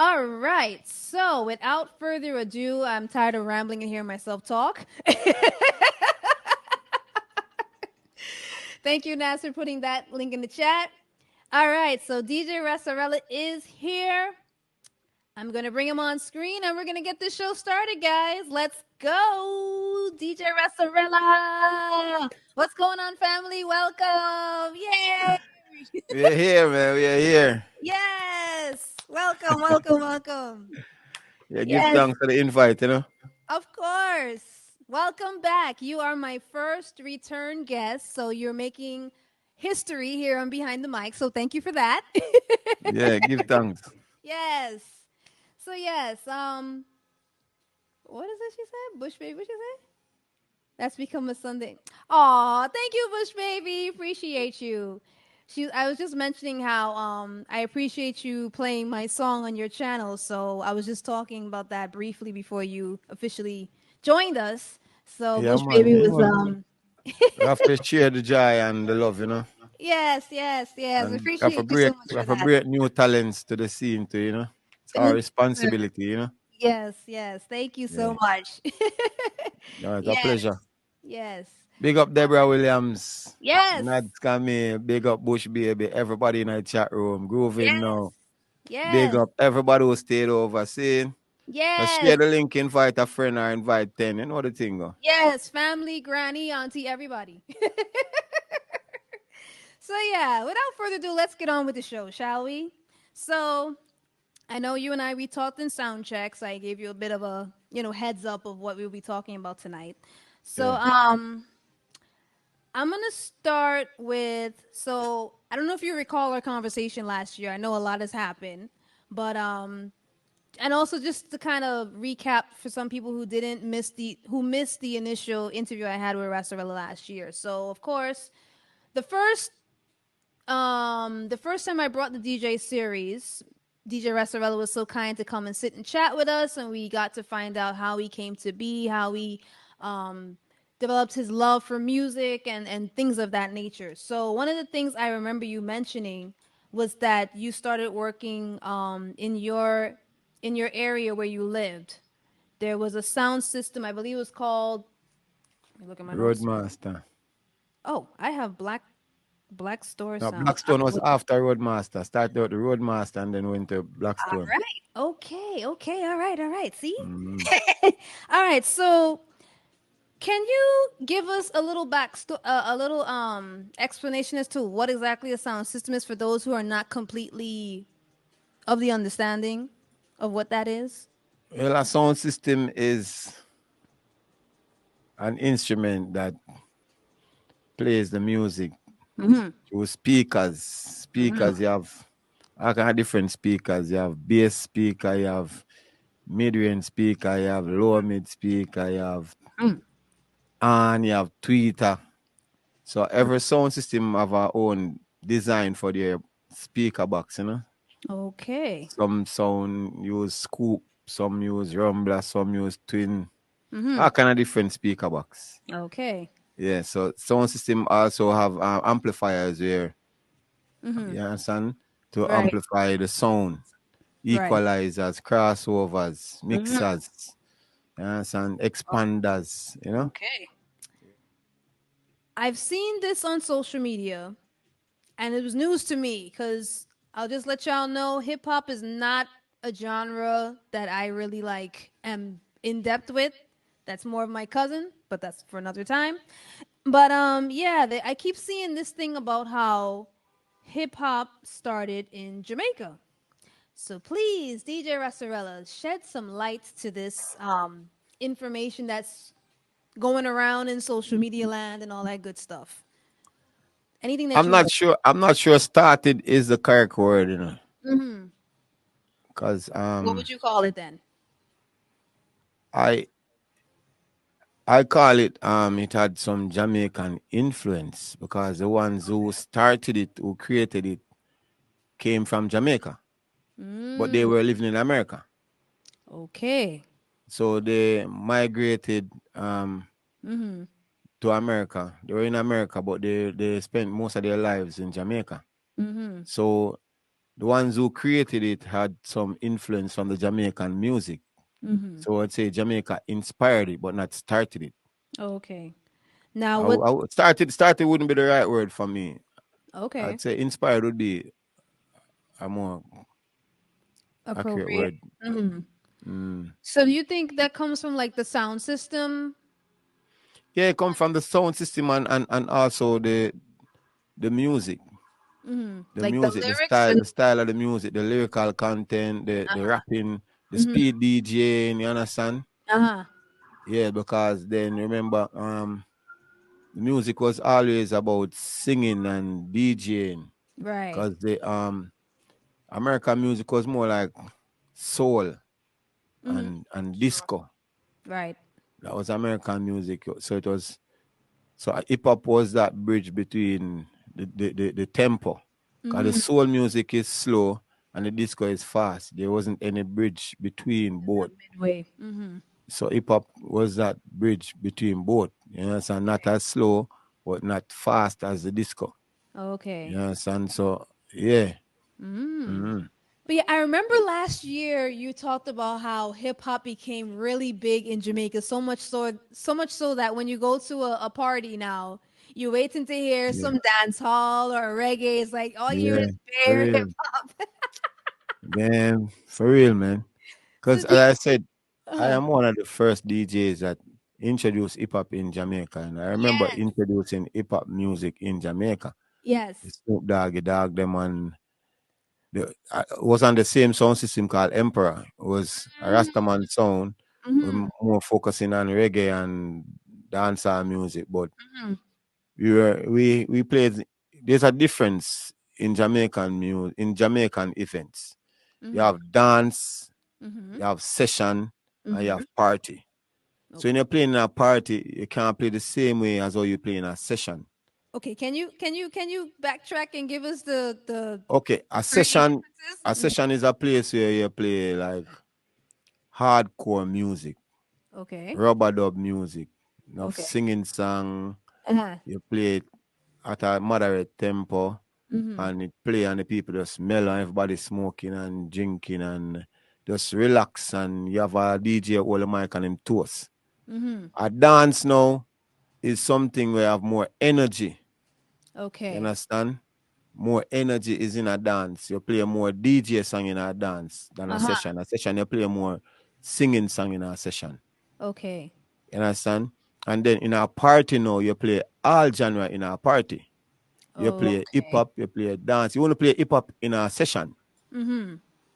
All right. So, without further ado, I'm tired of rambling and hearing myself talk. Thank you, Nas, for putting that link in the chat. All right. So, DJ Rassarella is here. I'm going to bring him on screen and we're going to get this show started, guys. Let's go. DJ Rassarella. What's going on, family? Welcome. Yay. We are here, man. We are here. Yes. Welcome, welcome, welcome. Yeah, give Yes. thanks for the invite. Of course. Welcome back. You are my first return guest, so you're making history here on Behind the Mic. So thank you for that. Yeah, give thanks. Yes. So yes, what is it she said? Bush baby, what she say? That's become a Sunday. Aw, thank you, Bush baby. Appreciate you. I was just mentioning how I appreciate you playing my song on your channel. So I was just talking about that briefly before you officially joined us. So Yeah, Bush man. baby You was know, we have to share the joy and the love. yes, yes, yes. And Appreciate you so much we for have to that. bring new talents to the scene too. It's our responsibility. Yes, yes. Thank you so Yeah. much. No, it's a Yes, pleasure. yes, Big up Deborah Williams. yes, Nad Scammy. Big up Bush Baby. Everybody in the chat room. Grooving yes, now. Big yes, up everybody who stayed over. See? So yes. share the link, invite a friend or invite 10. You know the thing, go. Yes, family, granny, auntie, everybody. So yeah, without further ado, let's get on with the show, shall we? So I know you and I we talked in sound checks. I gave you a bit of a heads up of what we'll be talking about tonight. So Yeah. I'm gonna start with I don't know if you recall our conversation last year. I know a lot has happened, but and also just to kind of recap for some people who didn't missed the initial interview I had with Rassarella last year. So of course, the first the first time I brought the DJ series, DJ Rassarella was so kind to come and sit and chat with us, and we got to find out how he came to be, how he developed his love for music and things of that nature. So one of the things I remember you mentioning was that you started working in your area where you lived. There was a sound system, I believe it was called. Let me look at my notes. Roadmaster. Oh, I have Black Store Now, Sound. I'm Blackstone was after Roadmaster. Started out the Roadmaster and then went to all Blackstone. right. Okay. Okay. All right. All right. See? Mm. All right. So, can you give us a little a little explanation as to what exactly a sound system is for those who are not completely of the understanding of what that is? Well, a sound system is an instrument that plays the music through speakers. Speakers, you have all kind of different speakers. You have bass speaker, you have mid-range speaker, you have lower mid speaker, you have and you have tweeter. So every sound system have our own design for their speaker box. Okay. Some sound use scoop, some use rumbler, some use twin, all kind of different speaker box. Okay. Yeah, so sound system also have amplifiers where you understand to Right. amplify the sound, Right. equalizers, crossovers, mixers, you understand, expanders. Okay. I've seen this on social media, and it was news to me because I'll just let y'all know hip hop is not a genre that I really like am in depth with. That's more of my cousin, but that's for another time. But yeah, I keep seeing this thing about how hip hop started in Jamaica. So please, DJ Rassarella, shed some light to this information that's going around in social media land and all that good stuff. Anything that I'm you know. not sure. I'm not sure. Started is the correct word, because What would you call it then? I I call it it had some Jamaican influence because the ones who started it, who created it, came from Jamaica, but they were living in America. Okay. So they migrated to America. They were in America, but they spent most of their lives in Jamaica. So the ones who created it had some influence from the Jamaican music. So I'd say Jamaica inspired it, but not started it. Okay. Now what? Started wouldn't be the right word for me. Okay. I'd say inspired would be a more accurate Appropriate. word. Mm. So do you think that comes from like the sound system? Yeah, it come from the sound system and also the music. The Like the music, lyrics and the style of the music, the lyrical content, the rapping, the speed DJing, you understand? uh-huh. Yeah, because then remember, the music was always about singing and DJing. Right. Because the American music was more like soul and disco. Right. That was American music. So it was so hip hop was that bridge between the tempo. Because the soul music is slow and the disco is fast. There wasn't any bridge between In that both. midway. So hip hop was that bridge between both. You understand? Not as slow, but not fast as the disco. You Okay. understand? So yeah. Mhm. But yeah, I remember last year you talked about how hip hop became really big in Jamaica, so much so that when you go to a party now, you're waiting to hear Yeah. some dance hall or reggae. It's like all you hear Yeah. is For bare hip real. hop. Man, for real, man. So Because do as you? I said, I Uh, am one of the first DJs that introduced hip hop in Jamaica. And I remember yes, introducing hip hop music in Jamaica. The yes. Snoop Doggy Dogg, them and was on the same sound system called Emperor. It was a Rastaman sound. We're more focusing on reggae and dancehall music, but we played. There's a difference in Jamaican music in Jamaican events. You have dance, you have session, and you have party. So when you're playing in a party, you can't play the same way as how you play in a session. Okay, can you backtrack and give us the Okay, three a differences? session is a place where you play like hardcore music, Okay. rubber dub music, enough Okay. singing song. Uh-huh. You play it at a moderate tempo, and it play and the people just mellow, and everybody smoking and drinking and just relax, and you have a DJ hold the mic and him toast. A dance now is something where you have more energy. You Okay. understand? More energy is in a dance. You play more DJ song in a dance than a Uh-huh. session. A session you play more singing song in a session. Okay. You understand? And then in a party now, you play all genre in a party. You play hip Okay. hop, you play dance. You want to play hip hop in a session.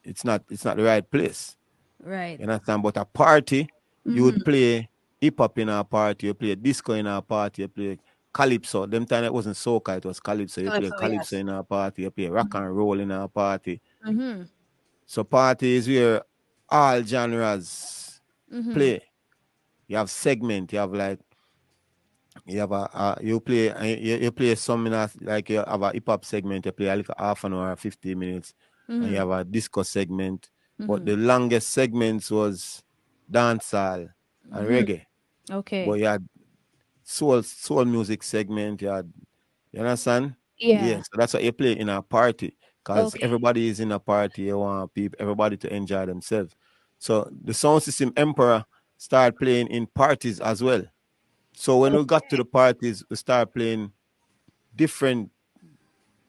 It's not the right place. Right. You understand? But a party, you would play hip hop in a party, you play disco in a party, you play calypso. Them time it wasn't soca, it was calypso. You play Calypso, calypso yes. in a party, you play rock and roll in a party. So party is where all genres play. You have segment, you have like you have you play you play some in a, like you have a hip hop segment, you play like half an hour, 50 minutes, and you have a disco segment. But the longest segments was dancehall and reggae. But Okay. you had soul music segment, you understand? Yeah, Yeah. so that's what you play in a party. Because Okay. everybody is in a party, you want people everybody to enjoy themselves. So the sound system Emperor started playing in parties as well. So when we got to the parties, we started playing different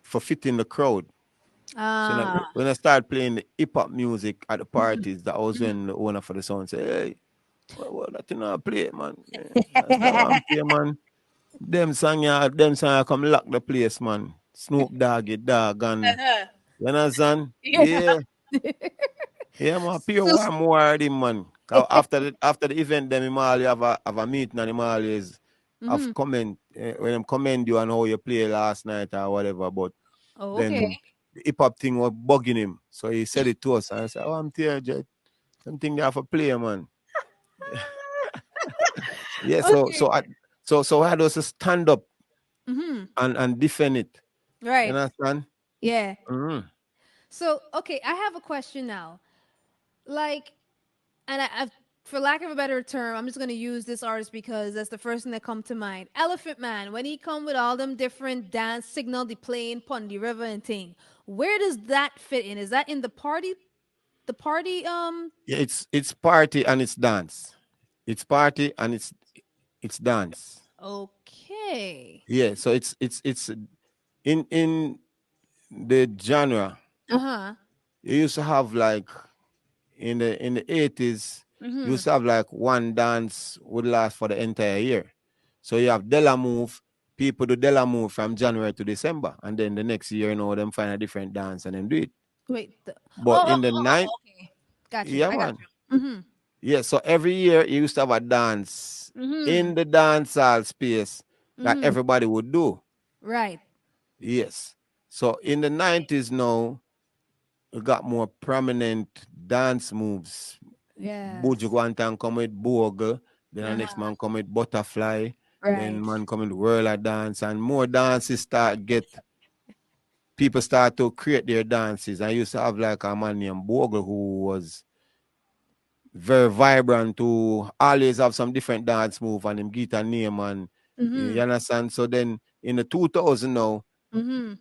for fitting the crowd. So now, Ah. when I started playing the hip hop music at the parties, that was when the owner for the sound said, "Hey, what that thing I play, man? Yeah, I said, "Oh, I'm play, man. Them song come lock the place, man. Snoop Doggy Dog and you understand? Yeah. Yeah, yeah, man. Pure So, warm word him, man. 'Cause after the event, them him all have a meeting and him always have comment when them commend you on how you play last night or whatever. But oh, okay. then the hip hop thing was bugging him. So he said it to us and I said, "Oh, I'm here, Jet. Something they have to play, man." Yeah, Okay. so I had us to stand up and defend it. You Right. understand? Yeah. Mm-hmm. So, okay, I have a question now. Like, and for lack of a better term, I'm just gonna use this artist because that's the first thing that come to mind. Elephant Man, when he come with all them different dance signal, they playing pon the river and thing. Where does that fit in? Is that in the party? The party? Yeah, it's party and it's dance. It's party and it's dance. Okay. Yeah, so it's in the genre. Uh huh. You used to have like in the 80s, you used to have like one dance would last for the entire year. So you have Della Move, people do Della Move from January to December, and then the next year, them find a different dance and then do it. Wait. But in the night, Okay. Got you. yeah, I got man. you. Mm-hmm. Yeah, so every year you used to have a dance Mm-hmm. in the dance hall space that Mm-hmm. everybody would do. Right. Yes. So in the 90s now, we got more prominent dance moves. Buju Yes. Guantan come with Bogle, then the next Uh-huh. man come with Butterfly, then Right. man come with Whirler Dance, and more dances start get, people start to create their dances. I used to have like a man named Bogle who was very vibrant, to always have some different dance move and him guitar name, and you Mm-hmm. understand. So then in the 2000 now, Mm-hmm.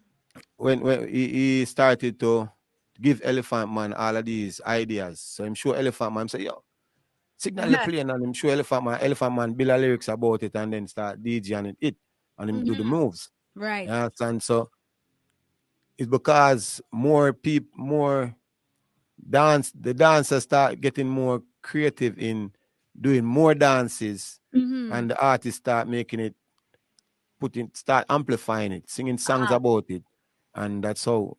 when he started to give Elephant Man all of these ideas, so I'm sure Elephant Man say, yo, signal the plane, and I'm sure Elephant Man build a lyrics about it and then start DJ and it and him do the Mm-hmm. moves. You Right. understand? So it's because more people, more the dancers start getting more creative in doing more dances, Mm-hmm. and the artists start making it, start amplifying it, singing songs Uh-huh. about it, and that's how.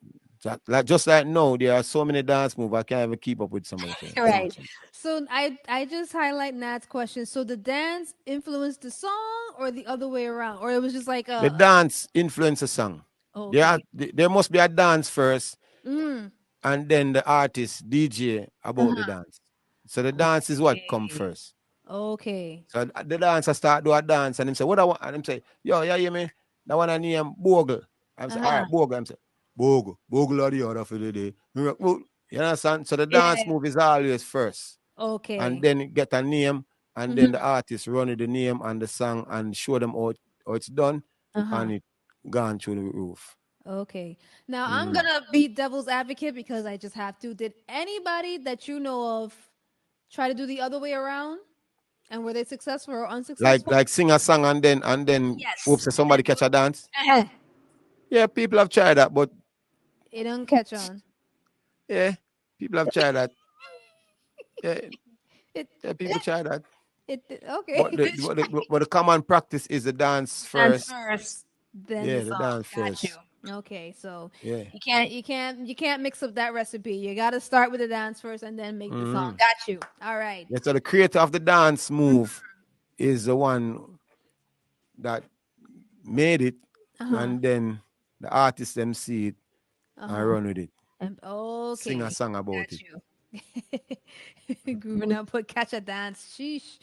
Like just like now, there are so many dance moves I can't even keep up with some of the things. Some of Right. them. So I just highlight Nat's question. So the dance influenced the song, or the other way around, or it was just like The a dance influence a song. okay. There must be a dance first, Mm. and then the artist DJ about the Uh-huh. dance. So the dance is what come Okay. first. Okay. So the dancer start do a dance, and him say, "What I want?" And him say, "Yo, yeah, you hear me? That one I name Bogle." I'm say, "All Uh-huh. right, Bogle." I'm say, Bogle are the order for the day." You understand? So the dance Yeah. move is always first, and Okay. then it get a name, and then the Mm-hmm. artist run the name and the song and show them how it's done, Uh-huh. and it gone through the roof. Okay. Now I'm Mm. gonna be devil's advocate because I just have to. Did anybody that you know of try to do the other way around? And were they successful or unsuccessful? Like sing a song and then oops, Yes. And somebody then catch a dance. do Yeah, people have tried that, but it don't catch on. yeah, people have tried that. Yeah, It yeah, people try that. But okay. the common practice is the dance Dance first. first, then the Yeah, the song. dance Got you. first. Okay, so Yeah. you can't mix up that recipe. You got to start with the dance first and then make the song. Hmm. Got you. All right. Yeah. So the creator of the dance move is the one that made it, Uh huh. and then the artists them see it Uh and huh. run with it, And sing a okay, song about got it. you. Grooving up, put catch a dance. Sheesh.